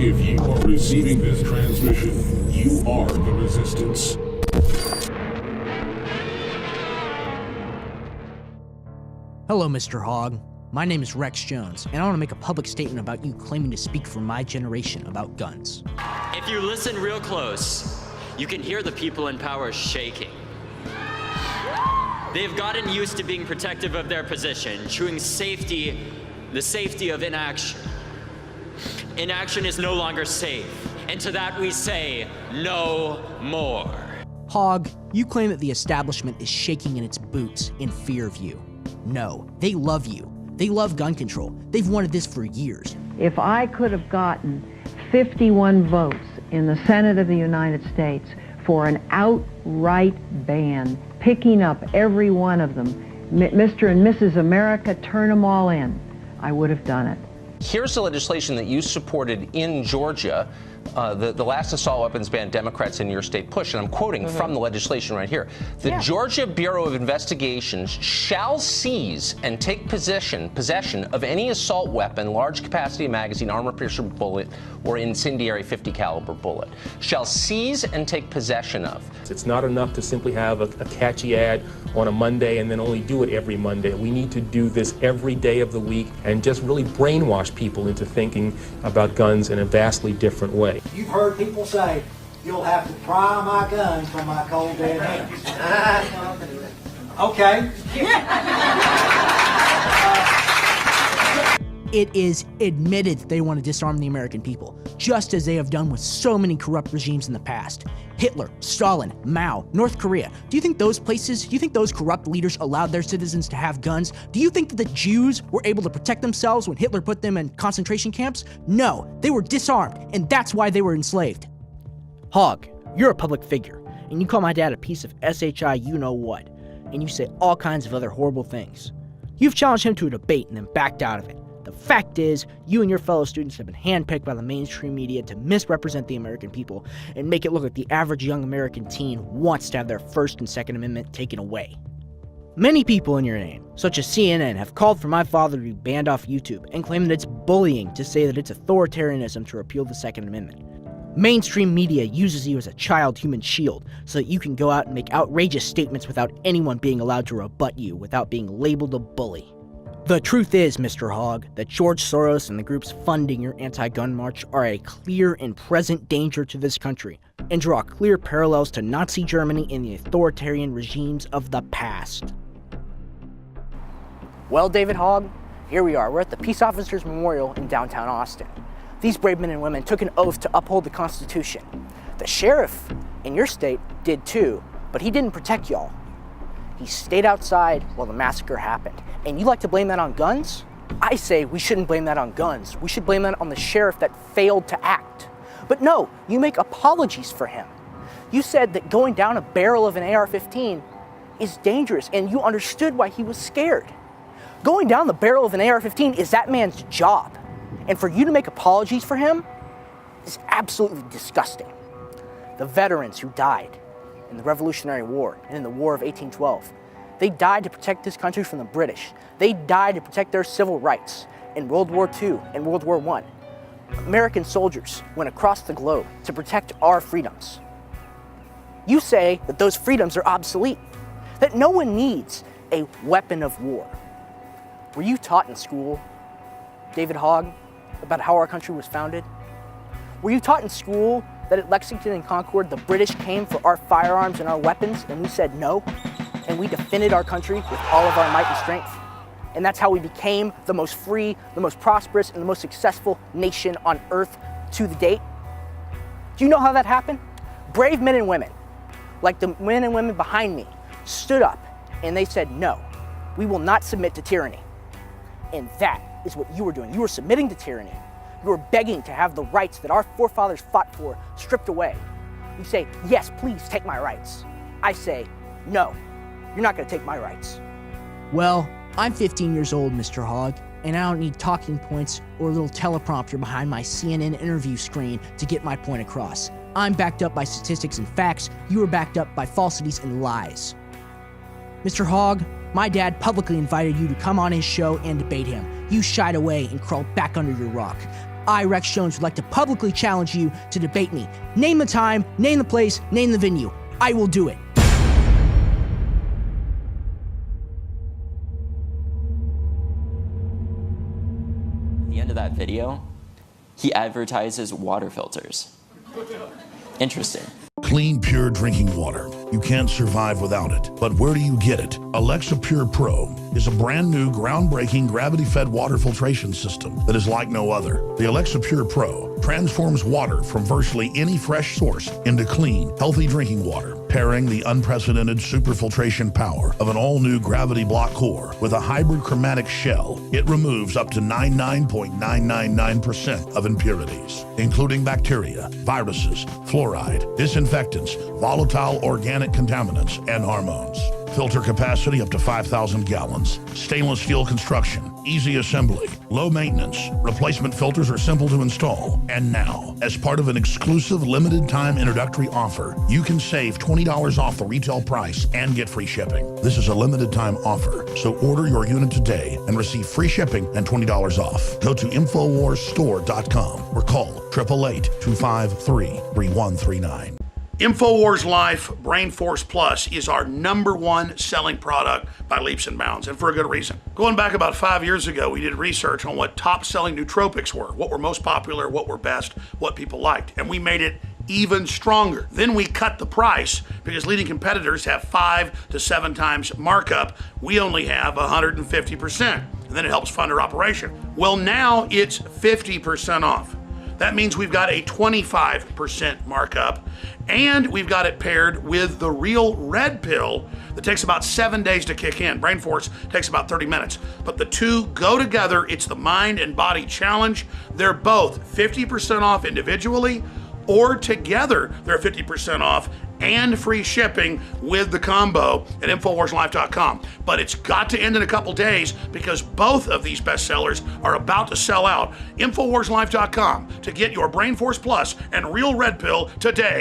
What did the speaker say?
If you are receiving this transmission, you are the resistance. Hello, Mr. Hogg. My name is Rex Jones, and I want to make a public statement about you claiming to speak for my generation about guns. If you listen real close, you can hear the people in power shaking. They've gotten used to being protective of their position, choosing the safety of inaction. Inaction is no longer safe, and to that we say, no more. Hogg, you claim that the establishment is shaking in its boots in fear of you. No, they love you. They love gun control. They've wanted this for years. If I could have gotten 51 votes in the Senate of the United States for an outright ban, picking up every one of them, Mr. and Mrs. America, turn them all in, I would have done it. Here's the legislation that you supported in Georgia. The last assault weapons ban Democrats in your state pushed, and I'm quoting from the legislation right here. The Georgia Bureau of Investigations shall seize and take possession of any assault weapon, large capacity magazine, armor-piercer bullet, or incendiary 50 caliber bullet. Shall seize and take possession of. It's not enough to simply have a catchy ad on a Monday and then only do it every Monday. We need to do this every day of the week and just really brainwash people into thinking about guns in a vastly different way. You've heard people say, you'll have to pry my gun from my cold dead hands. Okay. It is admitted they want to disarm the American people, just as they have done with so many corrupt regimes in the past. Hitler, Stalin, Mao, North Korea. Do you think those corrupt leaders allowed their citizens to have guns? Do you think that the Jews were able to protect themselves when Hitler put them in concentration camps? No, they were disarmed, and that's why they were enslaved. Hogg, you're a public figure, and you call my dad a piece of SHI you-know-what, and you say all kinds of other horrible things. You've challenged him to a debate and then backed out of it. The fact is, you and your fellow students have been handpicked by the mainstream media to misrepresent the American people and make it look like the average young American teen wants to have their First and Second Amendment taken away. Many people in your name, such as CNN, have called for my father to be banned off YouTube and claim that it's bullying to say that it's authoritarianism to repeal the Second Amendment. Mainstream media uses you as a child human shield so that you can go out and make outrageous statements without anyone being allowed to rebut you without being labeled a bully. The truth is, Mr. Hogg, that George Soros and the groups funding your anti-gun march are a clear and present danger to this country and draw clear parallels to Nazi Germany and the authoritarian regimes of the past. Well, David Hogg, here we are. We're at the Peace Officers Memorial in downtown Austin. These brave men and women took an oath to uphold the Constitution. The sheriff in your state did too, but he didn't protect y'all. He stayed outside while the massacre happened. And you like to blame that on guns? I say we shouldn't blame that on guns. We should blame that on the sheriff that failed to act. But no, you make apologies for him. You said that going down a barrel of an AR-15 is dangerous, and you understood why he was scared. Going down the barrel of an AR-15 is that man's job. And for you to make apologies for him is absolutely disgusting. The veterans who died in the Revolutionary War and in the War of 1812, they died to protect this country from the British. They died to protect their civil rights in World War II and World War I. American soldiers went across the globe to protect our freedoms. You say that those freedoms are obsolete, that no one needs a weapon of war. Were you taught in school, David Hogg, about how our country was founded? Were you taught in school that at Lexington and Concord, the British came for our firearms and our weapons, and we said no? And we defended our country with all of our might and strength. And that's how we became the most free, the most prosperous, and the most successful nation on earth to the date. Do you know how that happened? Brave men and women, like the men and women behind me, stood up and they said, no, we will not submit to tyranny. And that is what you were doing. You were submitting to tyranny. You were begging to have the rights that our forefathers fought for stripped away. You say, yes, please take my rights. I say, no. You're not going to take my rights. Well, I'm 15 years old, Mr. Hogg, and I don't need talking points or a little teleprompter behind my CNN interview screen to get my point across. I'm backed up by statistics and facts. You are backed up by falsities and lies. Mr. Hogg, my dad publicly invited you to come on his show and debate him. You shied away and crawled back under your rock. I, Rex Jones, would like to publicly challenge you to debate me. Name the time, name the place, name the venue. I will do it. At the end of that video, he advertises water filters. Interesting. Clean, pure drinking water. You can't survive without it. But where do you get it? Alexa Pure Pro is a brand new, groundbreaking, gravity-fed water filtration system that is like no other. The Alexa Pure Pro transforms water from virtually any fresh source into clean, healthy drinking water, pairing the unprecedented superfiltration power of an all-new gravity block core with a hybrid chromatic shell. It removes up to 99.999% of impurities, including bacteria, viruses, fluoride, disinfectants, volatile organic contaminants, and hormones. Filter capacity up to 5,000 gallons. Stainless steel construction, easy assembly, low maintenance. Replacement filters are simple to install. And now, as part of an exclusive limited time introductory offer, you can save $20 off the retail price and get free shipping. This is a limited time offer, so order your unit today and receive free shipping and $20 off. Go to InfoWarsStore.com or call 888-253-3139. InfoWars Life Brain Force Plus is our #1 selling product by leaps and bounds, and for a good reason. Going back about 5 years ago, we did research on what top selling nootropics were, what were most popular, what were best, what people liked, and we made it even stronger. Then we cut the price because leading competitors have 5 to 7 times markup. We only have 150%, and then it helps fund our operation. Well, now it's 50% off. That means we've got a 25% markup, and we've got it paired with the Real Red Pill that takes about 7 days to kick in. Brain Force takes about 30 minutes. But the two go together. It's the Mind and Body Challenge. They're both 50% off individually, or together they're 50% off and free shipping with the combo at InfoWarsLife.com. But it's got to end in a couple days because both of these bestsellers are about to sell out. InfoWarsLife.com to get your Brain Force Plus and Real Red Pill today.